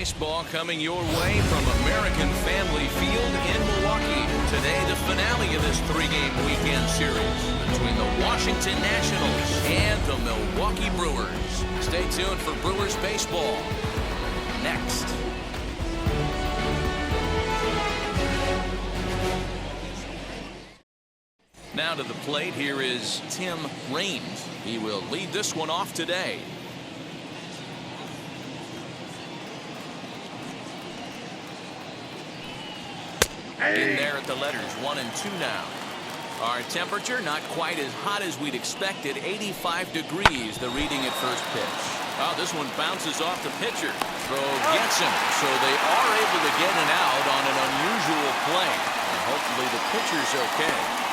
Baseball coming your way from American Family Field in Milwaukee. Today, the finale of this three-game weekend series between the Washington Nationals and the Milwaukee Brewers. Stay tuned for Brewers baseball next. Now to the plate, here is Tim Raines. He will lead this one off today. In there at the letters, 1 and 2 now. Our temperature not quite as hot as we'd expected, 85 degrees, the reading at first pitch. Oh, this one bounces off the pitcher. Throw gets him, so they are able to get an out on an unusual play. And hopefully the pitcher's okay.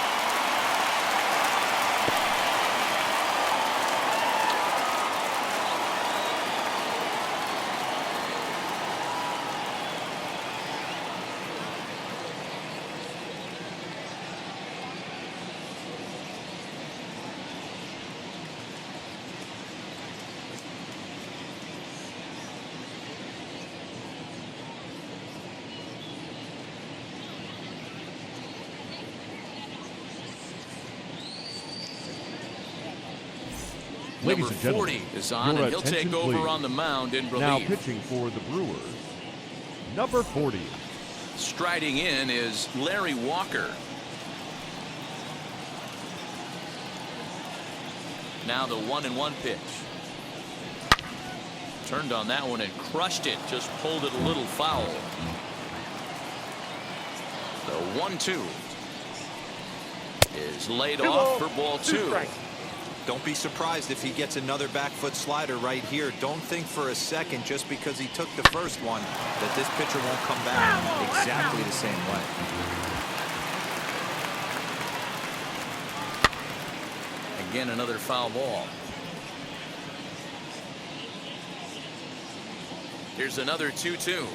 Ladies and gentlemen, 40 is on, and he'll take over please. On the mound in relief. Now pitching for the Brewers, number 40. Striding in is Larry Walker. Now the 1-1 pitch. Turned on that one and crushed it. Just pulled it a little foul. The 1-2 is laid off for ball 2. Don't be surprised if he gets another back foot slider right here. Don't think for a second, just because he took the first one, that this pitcher won't come back exactly the same way. Again, another foul ball. Here's another 2-2.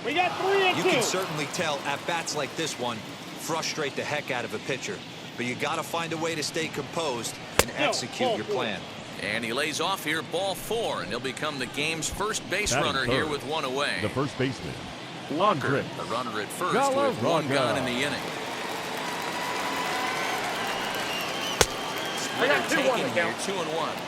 We got 3 and 2. You can certainly tell at bats like this one frustrate the heck out of a pitcher. But you got to find a way to stay composed and execute your plan. And he lays off here, ball 4, and he'll become the game's first base runner here with one away. The first baseman, Walker, the runner at first with one gun in the inning. Splitter taken here, 2-1.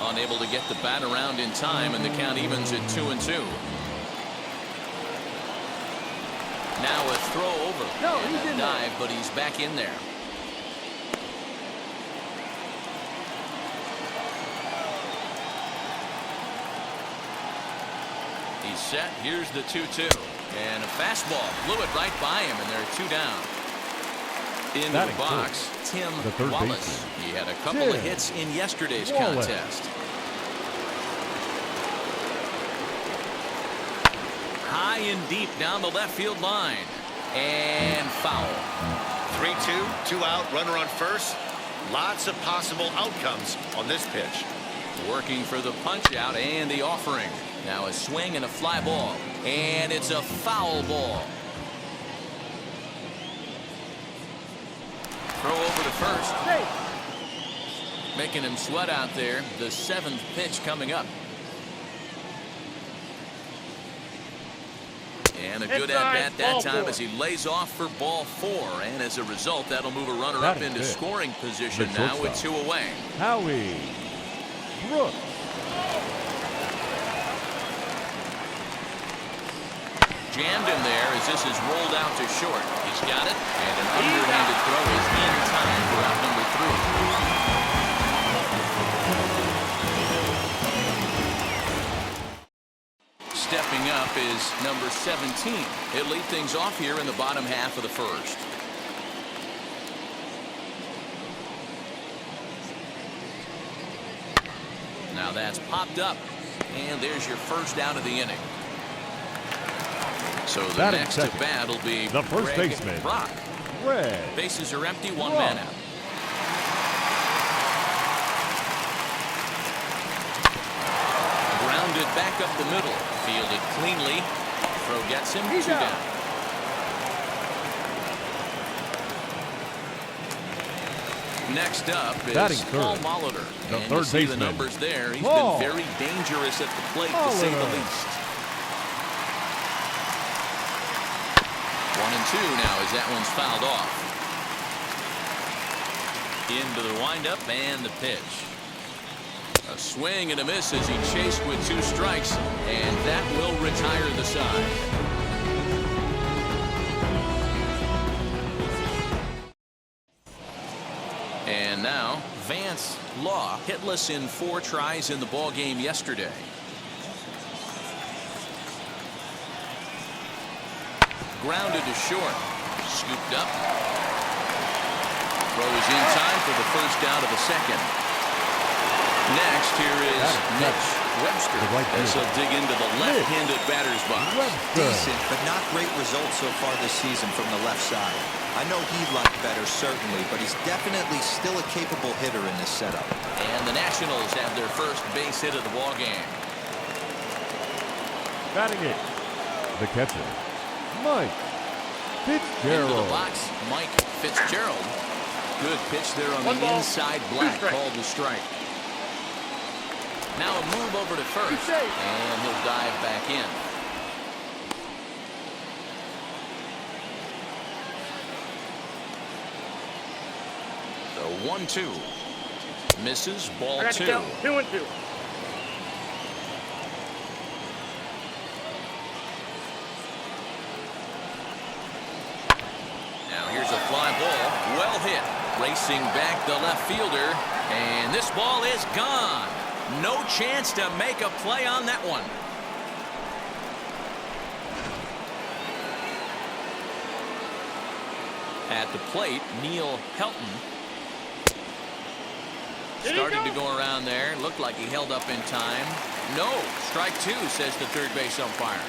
Unable to get the bat around in time, and the count evens at 2-2. Now a throw over. No, and he's a in dive, there. but he's back in there. He's set. Here's the 2-2. And a fastball blew it right by him, and there are 2 down. Into the box, Tim Wallace. He had a couple of hits in yesterday's contest. High and deep down the left field line. And foul. 3-2, 2 out, runner on first. Lots of possible outcomes on this pitch. Working for the punch out and the offering. Now a swing and a fly ball. And it's a foul ball. Throw over to first. Making him sweat out there. The 7th pitch coming up. And a good at-bat that time as he lays off for ball 4. And as a result, that'll move a runner up into scoring position now with 2 away. Howie Brooks. Jammed him there as this is rolled out to short. He's got it, and an underhanded throw is in time for out number 3. Stepping up is number 17. He'll lead things off here in the bottom half of the first. Now that's popped up, and there's your first out of the inning. So the next at bat will be the first Greg baseman, Brock. Red. Bases are empty, 1 man out. Grounded back up the middle. Fielded cleanly. Throw gets him. 2 down. Next up Batting is third, Paul Molitor. the And you third see the baseman. numbers there. He's Paul been very dangerous at the plate, to say the Molitor. least. 1-2 now as that one's fouled off. Into the windup and the pitch. A swing and a miss as he chased with 2 strikes, and that will retire the side. And now Vance Law hitless in 4 tries in the ball game yesterday. Grounded to short. Scooped up. Throws in time for the first out of the second. Next, here is Mitch Webster as he'll dig into the left-handed batter's box. Decent, but not great results so far this season from the left side. I know he'd like better, certainly, but he's definitely still a capable hitter in this setup. And the Nationals have their first base hit of the ball game. Batting it, the catcher, Mike Fitzgerald. Into the box, Mike Fitzgerald. Good pitch there on the inside black, called the strike. Now a move over to first, and he'll dive back in. The 1-2. Misses, ball 2. 2-2. Now here's a fly ball, well hit. Racing back the left fielder, and this ball is gone. No chance to make a play on that one. At the plate, Neil Helton started to go around there. Looked like he held up in time. No, strike 2, says the third base umpire.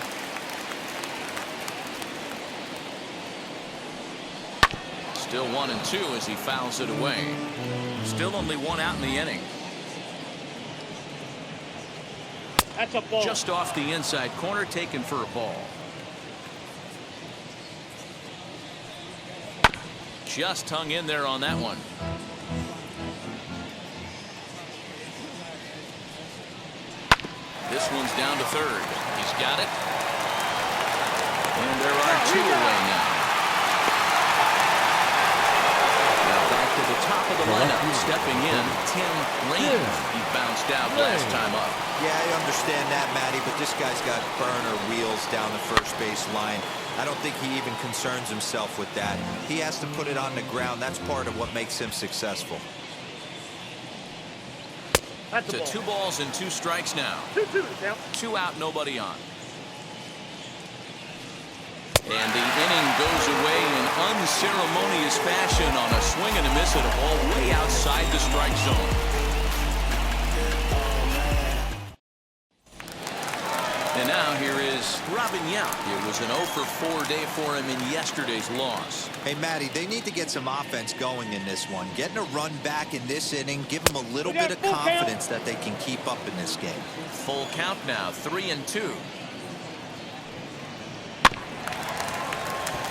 Still 1-2 as he fouls it away. Still only 1 out in the inning. That's a ball. Just off the inside corner, taken for a ball. Just hung in there on that one. This one's down to third. He's got it. And there are 2 away now. Now back to the top of the lineup. Stepping in, Tim Raines. He bounced out last time up. Yeah, I understand that, Matty, but this guy's got burner wheels down the first base line. I don't think he even concerns himself with that. He has to put it on the ground. That's part of what makes him successful. That's a To ball. 2 balls and 2 strikes now. 2-2 now. 2 out, nobody on. And the inning goes away in unceremonious fashion on a swing and a miss at a ball way outside the strike zone. And now here is Robin Yount. It was an 0 for 4 day for him in yesterday's loss. Hey, Matty, they need to get some offense going in this one. Getting a run back in this inning, give them a little bit of confidence that they can keep up in this game. Full count now, 3-2.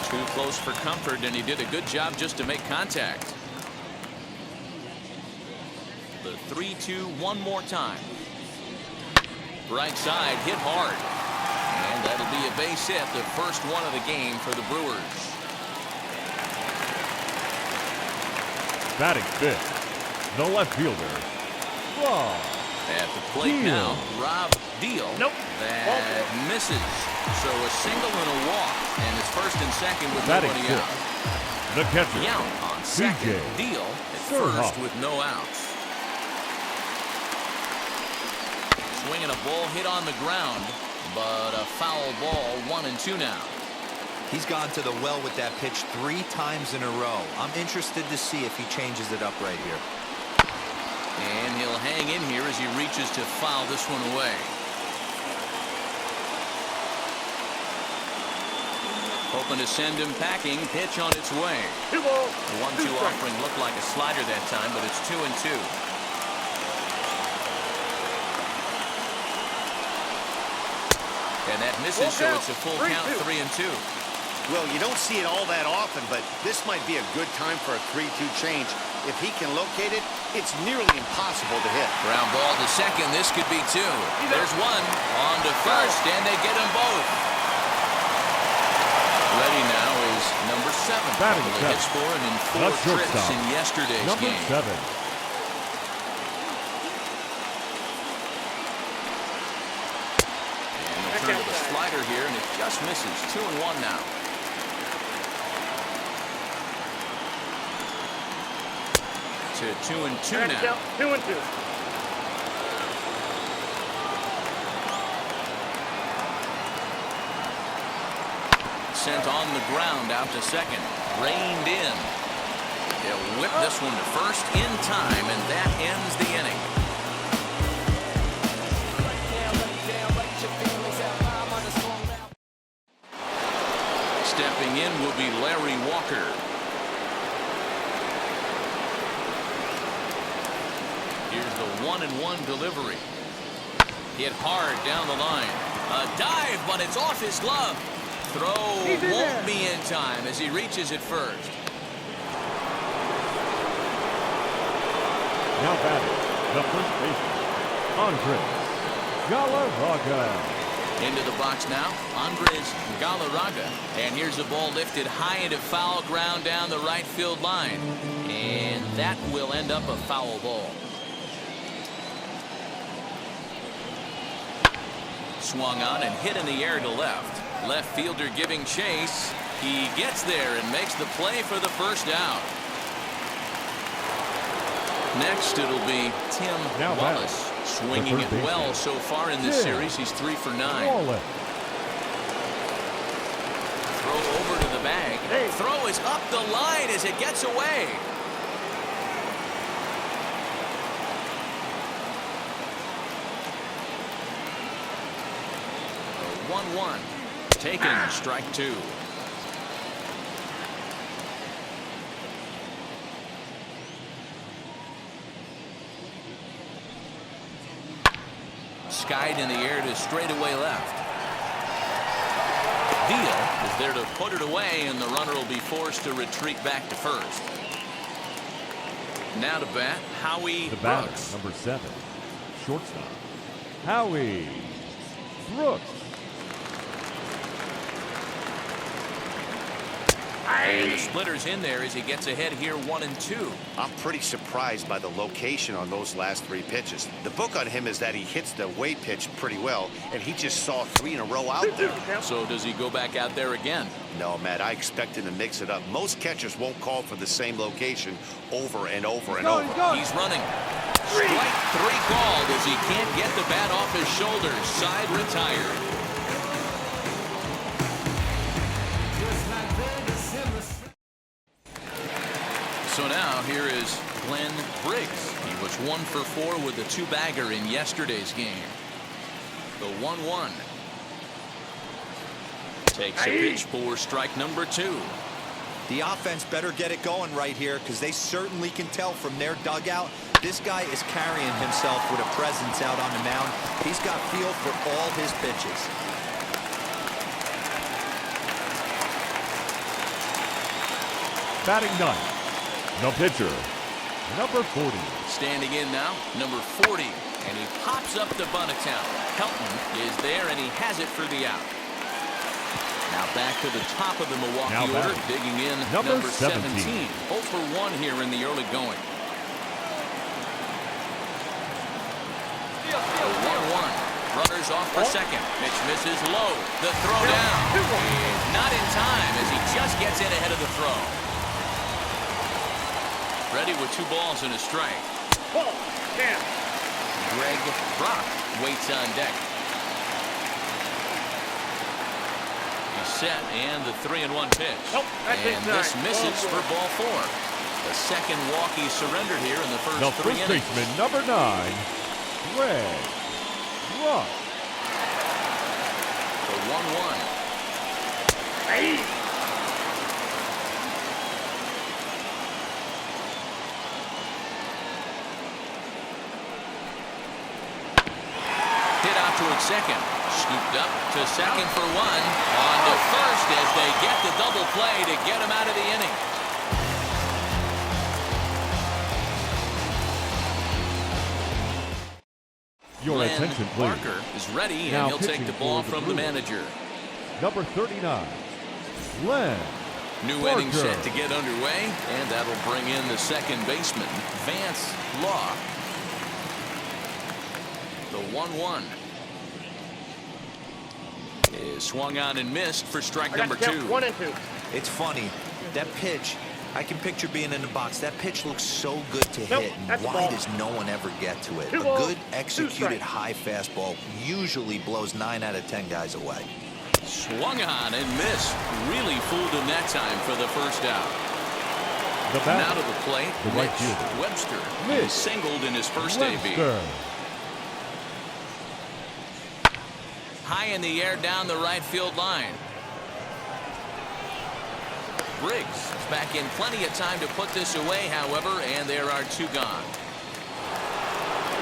Too close for comfort, and he did a good job just to make contact. The 3-2 one more time. Right side hit hard. And that'll be a base hit, the first one of the game for the Brewers. Batting 5th, the left fielder, Rob At the plate Deal. now, Rob Deal. Nope. That misses. So a single and a walk, and it's first and second with batting nobody 6th, out. the catcher, Yount on second. CJ Deal at Surhoff. first with no outs. Swinging a ball hit on the ground, but a foul ball, 1-2 now. He's gone to the well with that pitch 3 times in a row. I'm interested to see if he changes it up right here. And he'll hang in here as he reaches to foul this one away. Hoping to send him packing. Pitch on its way. 2 balls. The 1-2 offering looked like a slider that time, but it's 2-2. And that misses, so it's a full count, 3-2. Well, you don't see it all that often, but this might be a good time for a 3-2 change. If he can locate it, it's nearly impossible to hit. Ground ball to second. This could be two. There's one. On to first, and they get them both. Ready now is number 7. Batting The hit scoring in 4 trips in yesterday's number game. 7. And they'll turn to the slider here, and it just misses. 2-1 now. To 2-2 now. 2-2. Sent on the ground out to second. Reined in. He'll whip this one to first in time, and that ends the inning. Stepping in will be Larry Walker. Here's the 1-1 delivery. Hit hard down the line. A dive, but it's off his glove. Throw won't be in time as he reaches it first. Now batting, the first baseman, Andres Galarraga. Into the box now, Andres Galarraga. And here's a ball lifted high into foul ground down the right field line. And that will end up a foul ball. Swung on and hit in the air to left. Left fielder giving chase. He gets there and makes the play for the first out. Next, it'll be Tim Wallace. Swinging it well so far in this series. He's 3 for 9. Throw over to the bag. Throw is up the line as it gets away. A 1-1. Taken, strike 2. Skied in the air to straightaway left. Veal is there to put it away, and the runner will be forced to retreat back to first. Now to bat, Howie The batter, Brooks. number 7, shortstop, Howie Brooks. And the splitter's in there as he gets ahead here 1-2. I'm pretty surprised by the location on those last 3 pitches. The book on him is that he hits the way pitch pretty well, and he just saw 3 in a row out there. So does he go back out there again? No, Matt, I expect him to mix it up. Most catchers won't call for the same location over and over and over. He's running. Strike 3 called as he can't get the bat off his shoulders. Side retired. So now here is Glenn Briggs. He was 1 for 4 with a 2-bagger in yesterday's game. The 1-1. Takes a pitch for strike number 2. The offense better get it going right here, because they certainly can tell from their dugout this guy is carrying himself with a presence out on the mound. He's got feel for all his pitches. Batting 9, the pitcher, number 40. Standing in now, number 40. And he pops up the bunt attempt. Helton is there, and he has it for the out. Now back to the top of the Milwaukee order, digging in number 17. 0 for 1 here in the early going. The 1-1. Runners off for second. Pitch misses low. The throw down. And not in time as he just gets in ahead of the throw. Ready with 2 balls and a strike. Ball. Down. Greg Brock waits on deck. He's set, and the 3-1 pitch. And this misses for ball 4. The second walk he surrendered here in the first 3 innings. The first baseman, number 9, Greg Brock. The 1-1. Towards second. Scooped up to second for 1. On to first as they get the double play to get him out of the inning. Your Glenn attention, please. Barker is ready, and Now he'll take pitching the ball for the from the Brewers. manager. Number 39, Glenn New Barker. inning set to get underway, and that'll bring in the second baseman, Vance Law. The 1-1 is swung on and missed for strike I got number the count. 2. 1 and 2. It's funny. That pitch, I can picture being in the box. That pitch looks so good to Nope, hit. And that's a why ball. does no one ever get to it? 2 A balls, good 2 executed strikes. high fastball usually blows 9 out of 10 guys away. Swung on and missed. Really fooled him that time for the first out. The Now batter, to the plate, the right Mitch fielder. Webster. Mitch He singled in his first AB. Webster. High in the air down the right field line. Briggs is back in plenty of time to put this away, however, and there are 2 gone.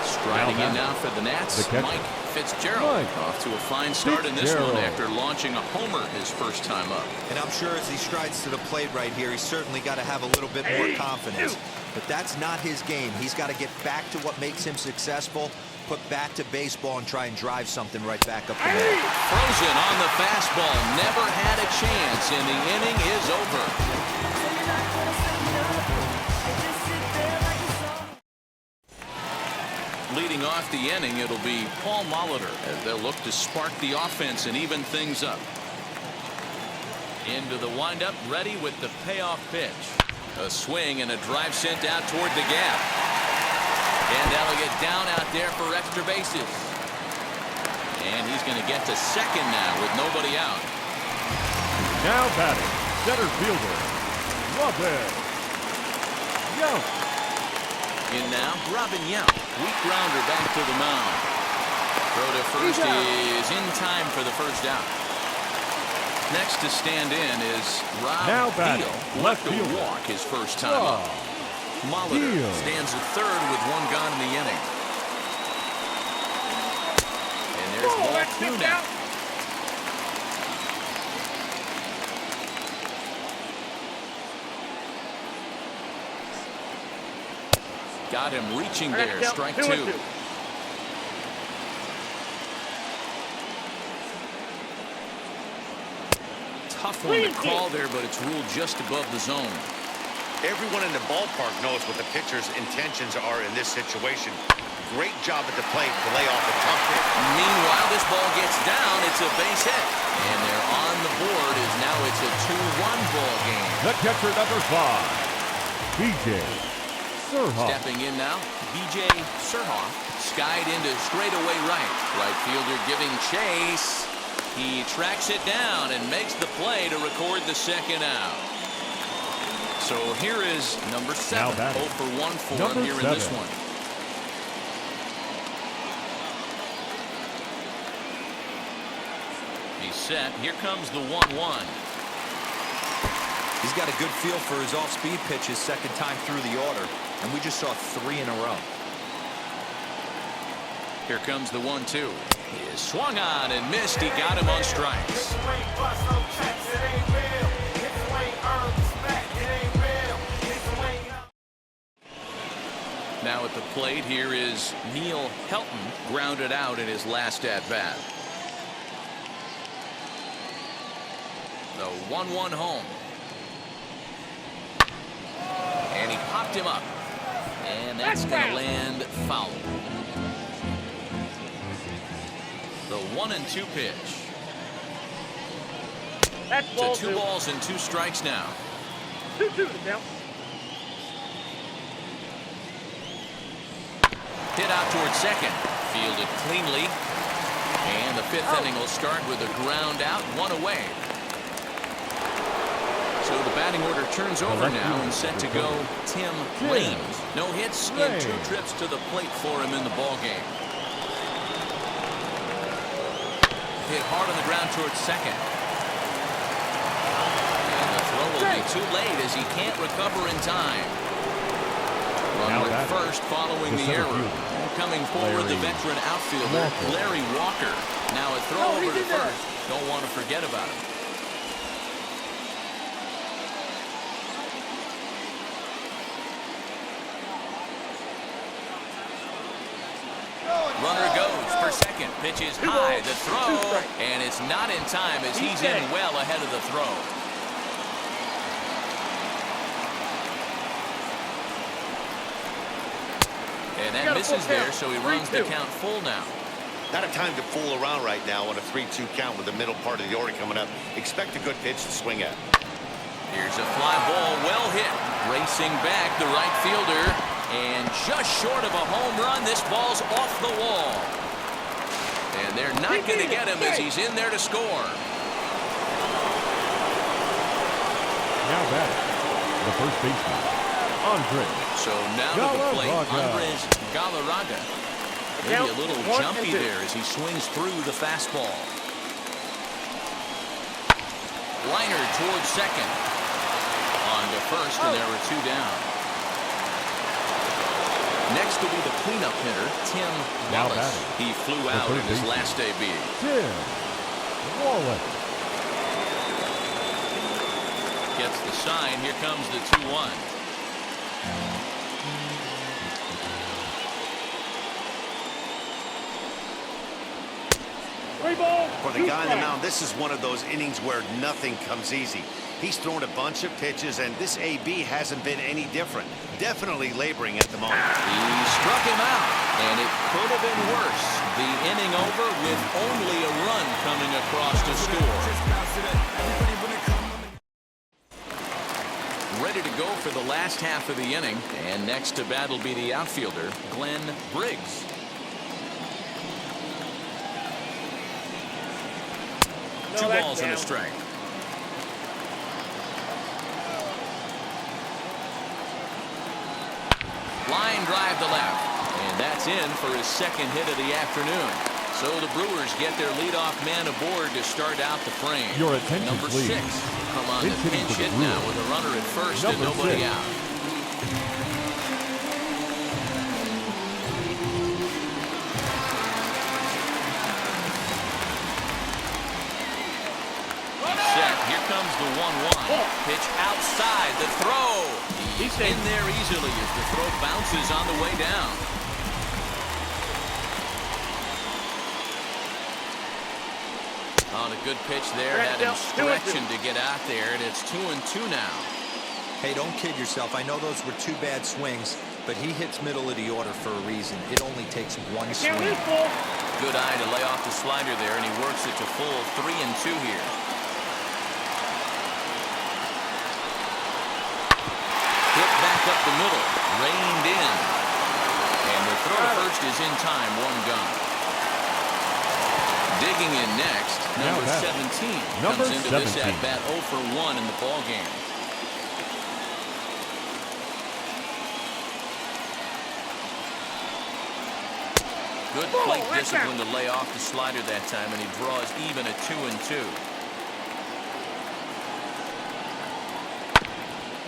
Striding in now for the Nats, the catcher. Mike Fitzgerald. Mike Off to a fine start in this one Fitzgerald. after launching a homer his first time up. And I'm sure as he strides to the plate right here, he's certainly got to have a little bit more confidence. But that's not his game. He's got to get back to what makes him successful, put bat to baseball, and try and drive something right back up the middle. Frozen on the fastball, never had a chance, and the inning is over. Leading off the inning, it'll be Paul Molitor as they'll look to spark the offense and even things up. Into the windup, ready with the payoff pitch. A swing and a drive sent out toward the gap. And that'll get down out there for extra bases. And he's going to get to second now with nobody out. Now batting, center fielder, Robin Yount. In now, Robin Yount. Weak grounder back to the mound. Throw to first is in time for the first out. Next to stand in is Rob Now batting, Deal. left Left to fielder. walk his first time up. Molitor Deal. stands at third with 1 gone in the inning. And there's ball that's 2 kicked now. out. Got him reaching I got there. the count. Strike 2 and 2. 2. Tough one to call there, but it's ruled just above the zone. Everyone in the ballpark knows what the pitcher's intentions are in this situation. Great job at the plate to lay off a tough hit. Meanwhile, this ball gets down. It's a base hit. And they're on the board as now it's a 2-1 ball game. The catcher, number 5, B.J. Surhoff. Stepping in now, B.J. Surhoff. Skied into straightaway right. Right fielder giving chase. He tracks it down and makes the play to record the second out. So here is number 7. Now batting, 0 for 1 for number him here in this 7. one. He's set. Here comes the 1-1. He's got a good feel for his off-speed pitches second time through the order, and we just saw 3 in a row. Here comes the 1-2. He is swung on and missed. He got him on strikes. Now at the plate, here is Neil Helton, grounded out in his last at-bat. The 1-1 home. And he popped him up. And that's going to land foul. The 1-2 pitch. That's To ball 2 2. balls and 2 strikes now. 2-2 the count. Hit out towards second. Fielded cleanly. And the 5th inning will start with a ground out, 1 away. So the batting order turns over now and set to go Tim Raines. No hits in 2 trips to the plate for him in the ballgame. Hit hard on the ground towards second. And the throw will be too late as he can't recover in time. Runner at first following the error. Coming forward, the veteran outfielder, Larry Walker. Now a throw over to first. Don't want to forget about him. Runner goes. second. Pitch is high. The throw, and it's not in time as he's in well ahead of the throw. And that misses there, so he runs the count full now. Not a time to fool around right now on a 3-2 count with the middle part of the order coming up. Expect a good pitch to swing at. Here's a fly ball, well hit. Racing back, the right fielder. And just short of a home run, this ball's off the wall. And they're not going to get him as he's in there to score. Now batting, the first baseman, Andre. So now to the plate, Andres Galarraga. Maybe a little jumpy there as he swings through the fastball. Liner towards second. On to first, and there were 2 down. Next will be the cleanup hitter, Tim Wallace. He flew out in his last AB. Tim Wallace. Gets the sign. Here comes the 2-1. For the guy on the mound, this is one of those innings where nothing comes easy. He's thrown a bunch of pitches, and this AB hasn't been any different. Definitely laboring at the moment. He struck him out, and it could have been worse. The inning over with only a run coming across to score. Ready to go for the last half of the inning, and next to bat will be the outfielder, Glenn Briggs. Two balls and a strike. Line drive to left. And that's in for his second hit of the afternoon. So the Brewers get their leadoff man aboard to start out the frame. Your attention, Number please. 6 come on the pinch hit now with a runner at first and nobody out. Here comes the 1-1. Pitch outside. The throw. He's in there easily as the throw bounces on the way down. On a good pitch there. Had him stretching to get out there, and it's 2-2 now. Hey, don't kid yourself. I know those were 2 bad swings, but he hits middle of the order for a reason. It only takes 1 swing. Good eye to lay off the slider there, and he works it to full 3-2 here. Hit back up the middle, reined in. And the throw to first is in time, 1 gone. Digging in next, number 17 comes into this at-bat 0 for 1 in the ballgame. Good plate discipline to lay off the slider that time, and he draws even at 2-2.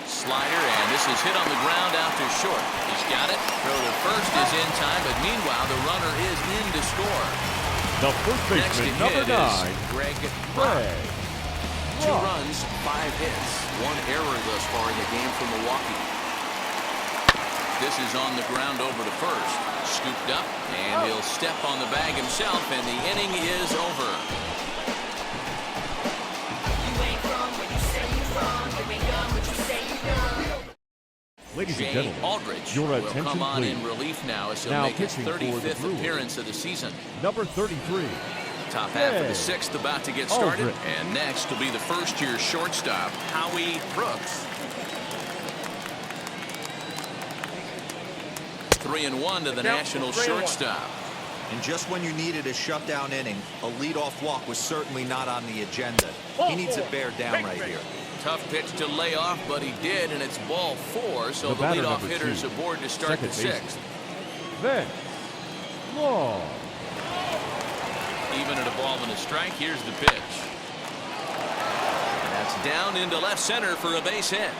Slider, and this is hit on the ground out to short. He's got it. Throw to first is in time, but meanwhile the runner is in to score. The first baseman, number 9, Greg Brock. 2 runs, 5 hits, 1 error thus far in the game for Milwaukee. This is on the ground over to first. Scooped up, and he'll step on the bag himself, and the inning is over. Ladies and gentlemen, Aldridge your will attention, come on please. in relief now as he'll Now make his pitching for the 35th Brewers, appearance of the season. number 33. Top half of the 6th about to get started. Aldridge. And next will be the first-year shortstop, Howie Brooks. 3-1 to the National shortstop. And just when you needed a shutdown inning, a leadoff walk was certainly not on the agenda. He needs to bear down right here. Tough pitch to lay off, but he did, and it's ball 4, so the leadoff hitter's aboard to start the 6th. Then, Long. Even at a ball and a strike, here's the pitch. And that's down into left center for a base hit.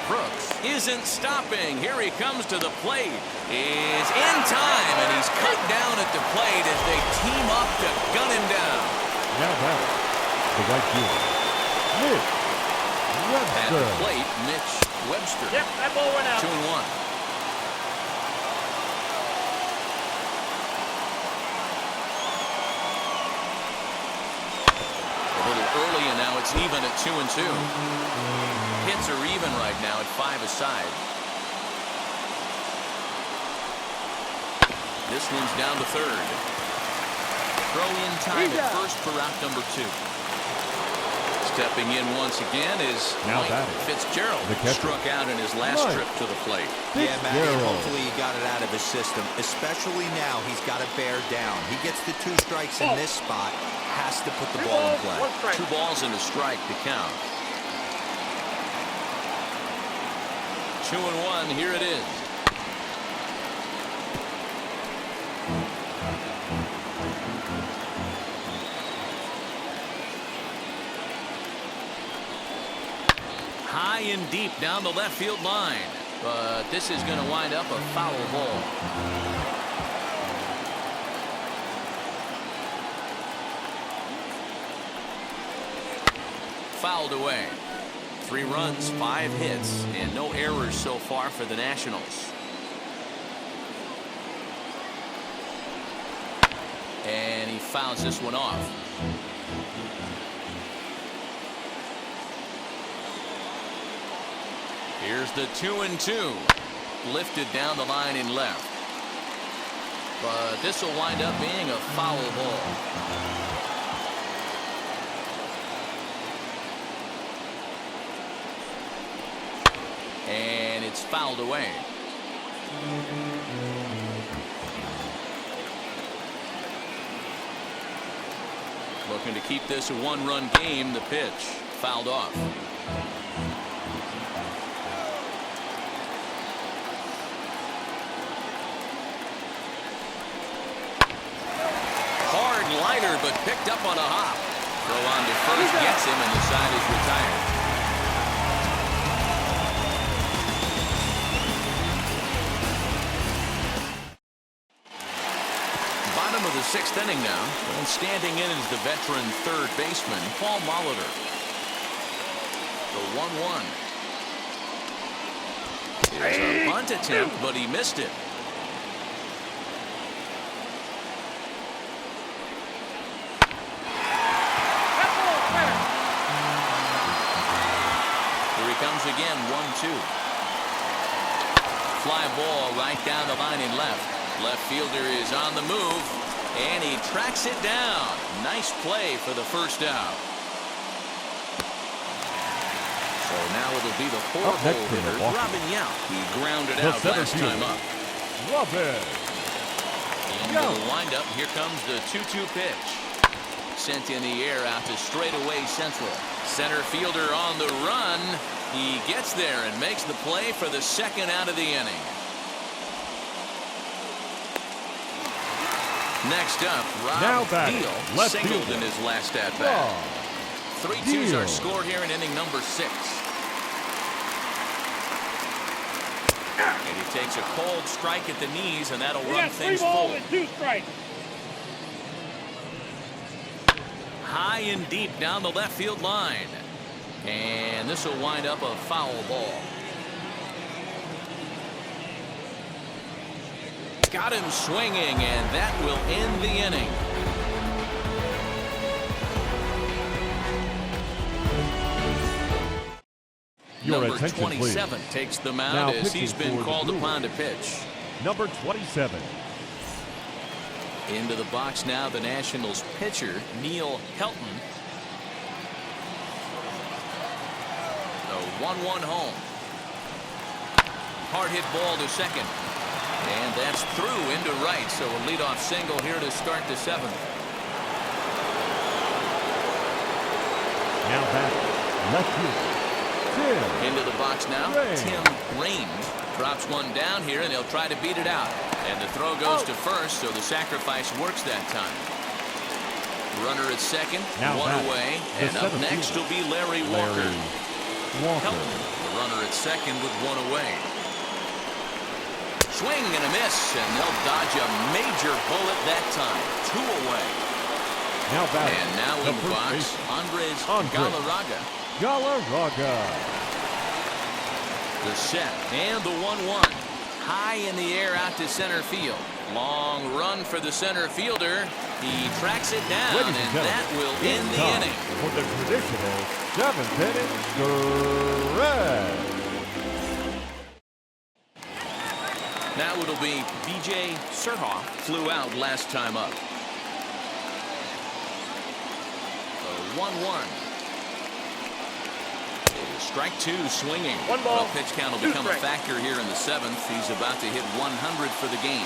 Brooks isn't stopping. Here he comes to the plate. Is in time, and he's cut down at the plate as they team up to gun him down. Now back, the right fielder, Mitch Webster. At the plate, Mitch Webster. Yep, that ball went out. 2-1. It's even at 2-2. Hits are even right now at 5 aside. This one's down to third. Throw in time at first for out number 2. Stepping in once again is Mike Fitzgerald. Struck out in his last trip to the plate. Yeah, Matty, hopefully he got it out of his system. Especially now, he's got to bear down. He gets the 2 strikes in this spot, has to put the ball in play. 2 balls and a strike to count. 2-1, here it is. High and deep down the left field line, but this is going to wind up a foul ball. Fouled away. 3 runs, 5 hits, and no errors so far for the Nationals. And he fouls this one off. Here's the 2-2. Lifted down the line in left. But this will wind up being a foul ball. And it's fouled away. Looking to keep this a 1-run game. The pitch fouled off. Hard liner, but picked up on a hop. Throw on to first gets him, and the side is retired. Bottom of the 6th inning now, and standing in is the veteran third baseman Paul Molitor. The 1-1. Here's a bunt attempt, but he missed it. Here he comes again, 1-2. Fly ball right down the line in left. Left fielder is on the move, and he tracks it down. Nice play for the first out. So now it'll be the 4th hole hitter, Robin Yount. He grounded out last time up. Robin. Into the windup, here comes the 2-2 pitch. Sent in the air out to straightaway central. Center fielder on the run. He gets there and makes the play for the 2nd out of the inning. Next up, Rob Deal singled in his last at-bat. 3-2's our score here in inning number 6. And he takes a cold strike at the knees, and that'll run things forward. 2 strikes. High and deep down the left field line. And this will wind up a foul ball. Got him swinging, and that will end the inning. Number 27 takes the mound as he's been called upon to pitch. Number 27. Into the box now, the Nationals pitcher, Neil Helton. The 1-1 home. Hard hit ball to second. And that's through into right, so a leadoff single here to start the 7th. Now back, left field. Into the box now, Tim Raines drops one down here, and he'll try to beat it out. And the throw goes to first, so the sacrifice works that time. Runner at second, one away, and up next will be Larry Walker. Helton, the runner at second with one away. Swing and a miss, and they'll dodge a major bullet that time. 2 away. And now in the box, Andres Galarraga. The set and the 1-1. High in the air out to center field. Long run for the center fielder. He tracks it down, Ladies and gentlemen, that will it's end the time inning. for the traditional 7th inning stretch. Now it'll be B.J. Surhoff, flew out last time up. The 1-1. Strike 2 swinging. One ball, Well, pitch count will 2 become a strikes. factor here in the 7th. He's about to hit 100 for the game.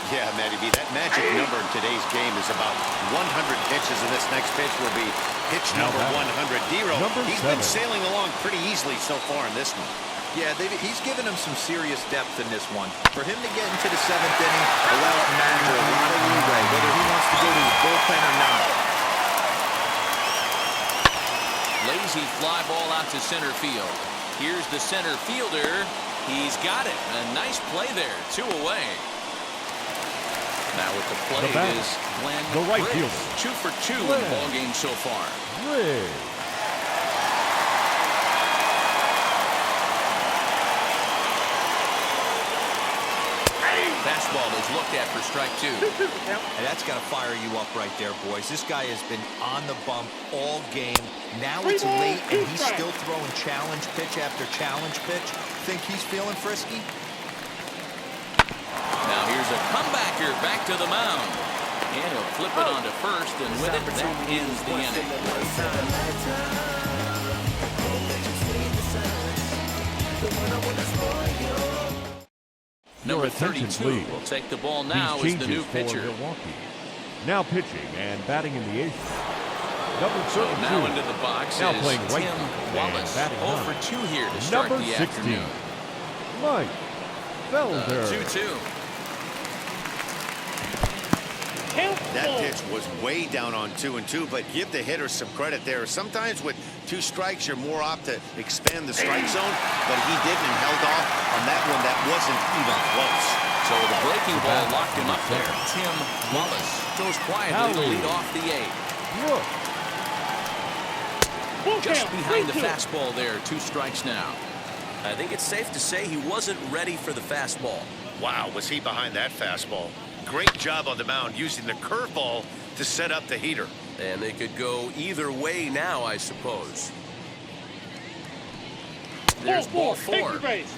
Yeah, Matty B, that magic number in today's game is about 100 pitches, and this next pitch will be pitch Now number batting, 100. Dero, number he's 7. been sailing along pretty easily so far in this one. Yeah, he's given him some serious depth in this one. For him to get into the 7th inning allows the manager a lot of leeway, whether he wants to go to his bullpen or not. Lazy fly ball out to center field. Here's the center fielder. He's got it. A nice play there. 2 away. Now with the plate batter, is Glenn the right Briggs. fielder. 2 for 2 in Glenn. the ball game so far. Briggs. Fastball is looked at for strike 2. 2-2 the count. And that's got to fire you up right there, boys. This guy has been on the bump all game. Now it's 3 balls, late, 2 and he's strikes. still throwing challenge pitch after challenge pitch. Think he's feeling frisky? Now here's a comebacker back to the mound. And he'll flip it onto first, and with it, that ends the inning. Number attention, 32 please. will take the ball now These as the new changes pitcher. for Milwaukee. Now pitching and batting in the 8th. Number So 32. now into the box Now is playing right Tim field Wallace. and batting 0 9. for 2 here to start Number the 16. afternoon. Mike Felder. 2-2. Count That ball. pitch was way down on 2-2, but give the hitter some credit there. Sometimes with 2 strikes, you're more apt to expand the strike zone, but he didn't and held off on that one that wasn't even close. So the breaking ball locked him up there. Tim Wallace goes quietly to lead off the 8th. Look. Full Just count, behind the 3-2. fastball there. 2 strikes now. I think it's safe to say he wasn't ready for the fastball. Wow, was he behind that fastball. Great job on the mound using the curveball to set up the heater. And they could go either way now, I suppose. There's ball 4. Take the base.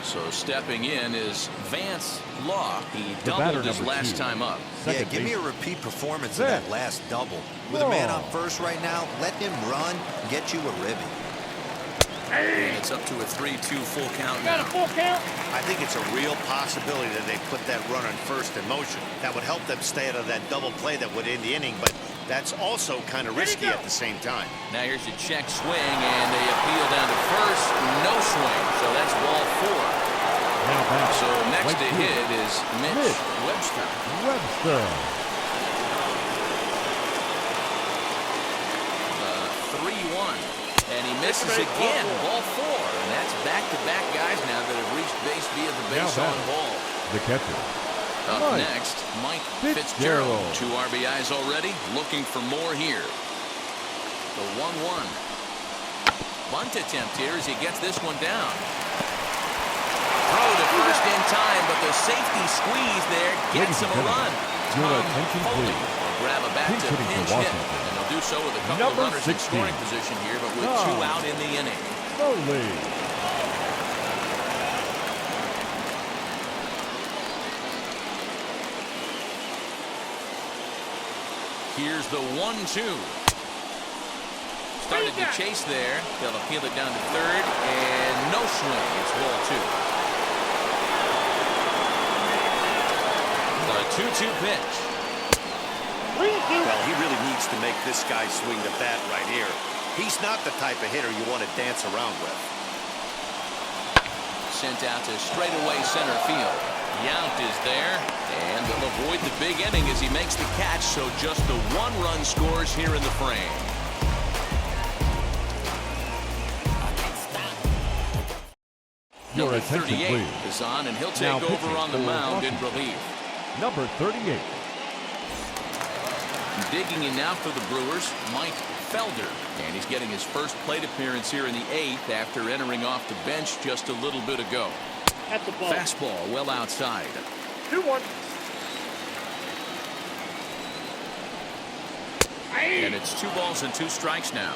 So stepping in is Vance Law. He The batter, doubled his number last 2. time up. Second Yeah, give me a base. repeat performance of that Vance. last double. With a man Law. on first right now, let him run, get you a ribby. And it's up to a 3-2 full count Got a now. full count. I think it's a real possibility that they put that runner in first in motion. That would help them stay out of that double play that would end the inning, but that's also kind of risky at the same time. Now here's a check swing, and they appeal down to first. No swing, so that's ball 4. Now back. So next right to field. hit is Mitch Mitch. Webster. Webster. 3-1. And he misses again. Ball 4. And that's back-to-back guys now that have reached base via the Now base on batting. ball. The catcher. Up Mike next, Mike Fitzgerald. Fitzgerald. 2 RBIs already. Looking for more here. The 1-1. Bunt attempt here as he gets this one down. Throw to first in time, but the safety squeeze there gets Ladies him and a run. gentlemen, your Tom attention, Foley please. will grab a back Pinch to hitting for pinch hit. Washington. And they'll do so with a couple Number of runners in 16. scoring position here, but with 2 out in the inning. Foley. Here's the 1-2. Started to chase there. They'll appeal it down to third, and no swing. It's ball 2. The 2-2 pitch. 3-2. Well, he really needs to make this guy swing the bat right here. He's not the type of hitter you want to dance around with. Sent out to straightaway center field. Yount is there, and they'll avoid the big inning as he makes the catch, so just the 1-run scores here in the frame. Your Number attention, 38 please. is on, and he'll Now take over pitching on the for mound in Washington. relief. Number 38. Digging in now for the Brewers, Mike Felder. And he's getting his first plate appearance here in the 8th after entering off the bench just a little bit ago. At the ball. Fastball well outside. 2-1. And it's 2 balls and 2 strikes now.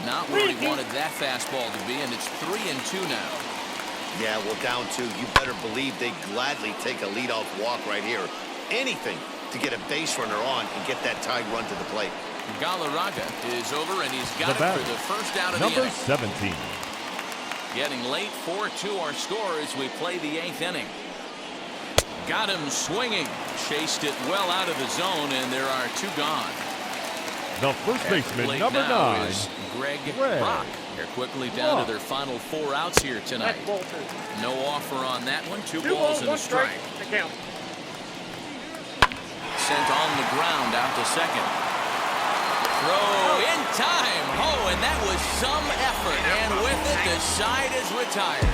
Not where he wanted that fastball to be, and it's 3-2 now. Yeah, well, down 2. You better believe they gladly take a leadoff walk right here. Anything to get a base runner on and get that tied run to the plate. Galarraga is over, and he's got it for the first out of the Number inning. 17. Getting late, 4-2 our score as we play the 8th inning. Got him swinging. Chased it well out of the zone, and there are 2 gone. The first At baseman, plate number now 9. is Greg Greg Rock. They're quickly down Rock. to their final 4 outs here tonight. That's ball 2. No offer on that one. 2 2 balls balls, and a 1 strike. strike. To count. Sent on the ground out to second. Throw in time. Oh, and that was some effort. And with it, the side is retired.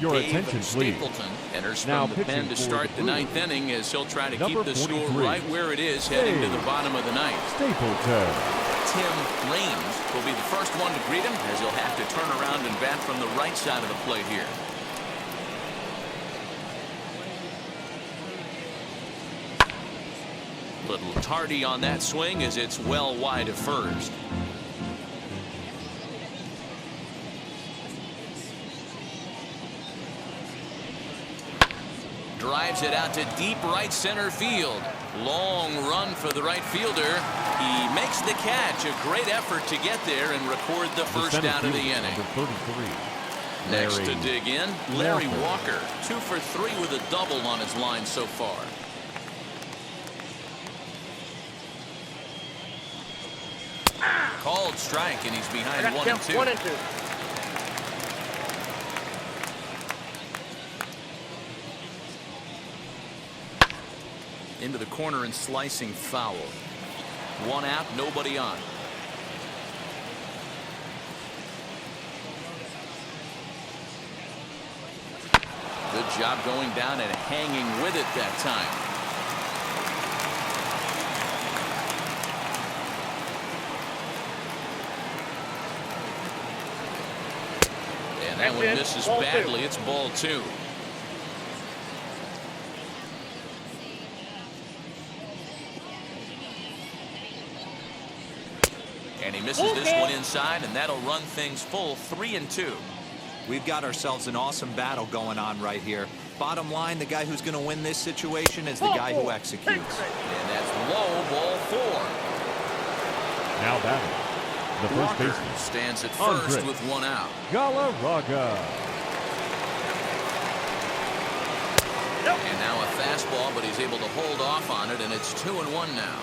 Your Dave attention, please. Stapleton enters Now from the pen to pitching for start the the 9th inning as he'll try to Number keep the score 43. right where it is heading to the bottom of the 9th. Stapleton. Tim Raines will be the first one to greet him as he'll have to turn around and bat from the right side of the plate here. Little tardy on that swing as it's well wide of first. Drives it out to deep right center field. Long run for the right fielder. He makes the catch. A great effort to get there and record the first center out of the fielder, inning. Number 33. Next to Larry dig in, Larry Walker. Walker. 2 for 3 with a double on his line so far. Called strike, and he's behind 1 and 2. 1 and 2. Into the corner and slicing foul. 1 out, nobody on. Good job going down and hanging with it that time. And that one misses Ball 2. badly. It's ball 2. And he misses this one inside, and that'll run things full 3-2. We've got ourselves an awesome battle going on right here. Bottom line, the guy who's going to win this situation is the guy who executes. And that's low, ball 4. Now batting. The first Walker baseman. stands at first Andre. with 1 out. Galarraga. And now a fastball, but he's able to hold off on it, and it's 2-1 now.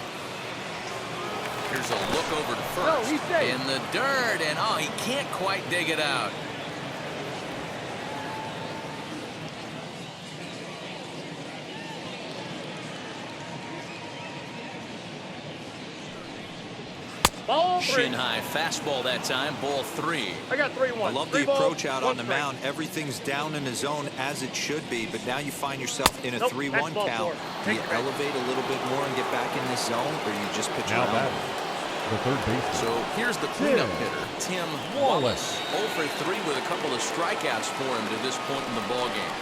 Here's a look over to first. he's safe. In the dirt, and oh, he can't quite dig it out. Ball 3. Shin high fastball that time, ball 3. I got 3-1. I love 3 the balls, approach out 1 on the strike. mound. Everything's down in the zone as it should be, but now you find yourself in a Nope, 3-1 that's ball count. 4. Do you Take it. elevate a little bit more and get back in this zone, or you just pitch Now around? batting. The third baseman. So here's the cleanup Tim hitter, Tim Wallace. Wallace. 0 for 3 with a couple of strikeouts for him to this point in the ballgame.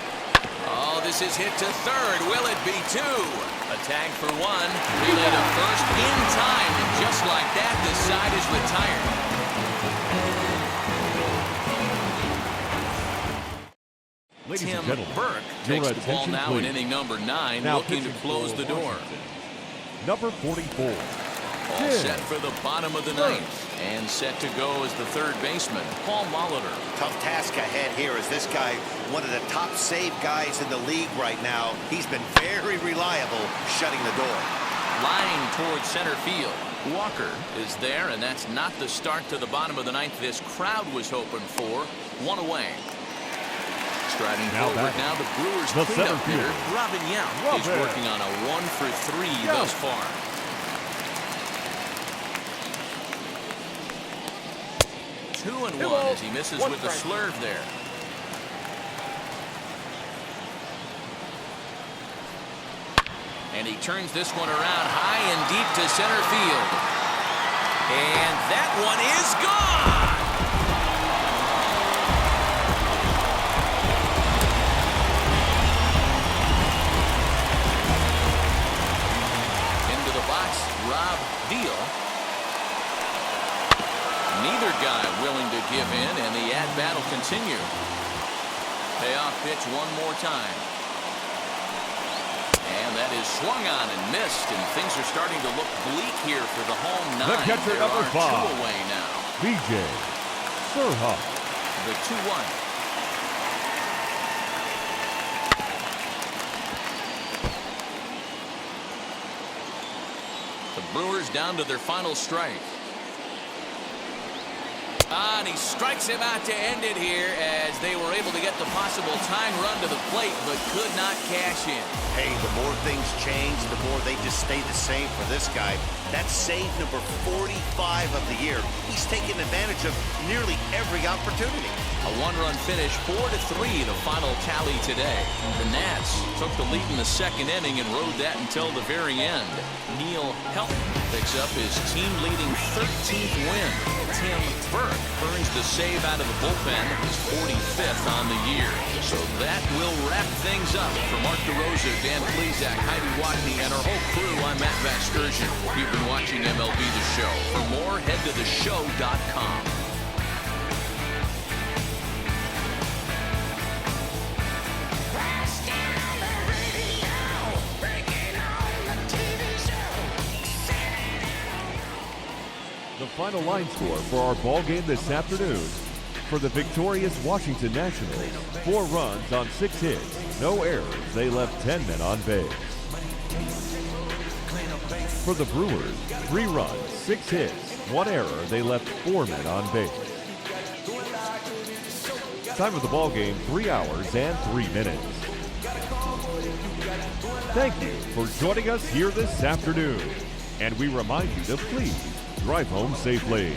Oh, this is hit to third. Will it be 2? A tag for 1. Relay to first in time. And just like that, the side is retired. Ladies Tim and gentlemen, Burke your takes the ball attention, now in please. inning number 9, Now looking to pitching close for the door. Washington. Number 44. All Tim set for the bottom of the 9th. And set to go as the third baseman, Paul Molitor. Tough task ahead here as this guy, one of the top save guys in the league right now. He's been very reliable shutting the door. Line towards center field. Walker is there, and that's not the start to the bottom of the 9th this crowd was hoping for. 1 away. Striding Now forward batting. now, the Brewers The cleanup center hitter, fielder. Robin Yount. He's Robin. working on a 1 for 3 Yount. thus far. Two and 1 as he misses 1 with the strike. slurve there. And he turns this one around high and deep to center field. And that one is gone. Rob Deal. Neither guy willing to give in, and the at-bat will continue. Payoff pitch one more time. And that is swung on and missed, and things are starting to look bleak here for the home nine. The catcher, there number are 5. 2 away now. BJ Surha. The 2-1. The Brewers down to their final strike. And he strikes him out to end it here as they were able to get the possible tying run to the plate but could not cash in. Hey, the more things change, the more they just stay the same for this guy. That's save number 45 of the year. He's taken advantage of nearly every opportunity. A one-run finish, 4-3, the final tally today. The Nats took the lead in the second inning and rode that until the very end. Neil Helton picks up his team-leading 13th win. Tim Burke earns the save out of the bullpen, his 45th on the year. So that will wrap things up. For Mark DeRosa, Dan Plesac, Heidi Watney, and our whole crew, I'm Matt Vasgersian. You've been watching MLB The Show. For more, head to TheShow.com. The final line score for our ball game this afternoon. For the victorious Washington Nationals, 4 runs on 6 hits, no errors. They left 10 men on base. For the Brewers, 3 runs, 6 hits, 1 error. They left 4 men on base. Time of the ball game, 3 hours and 3 minutes. Thank you for joining us here this afternoon. And we remind you to please drive home safely.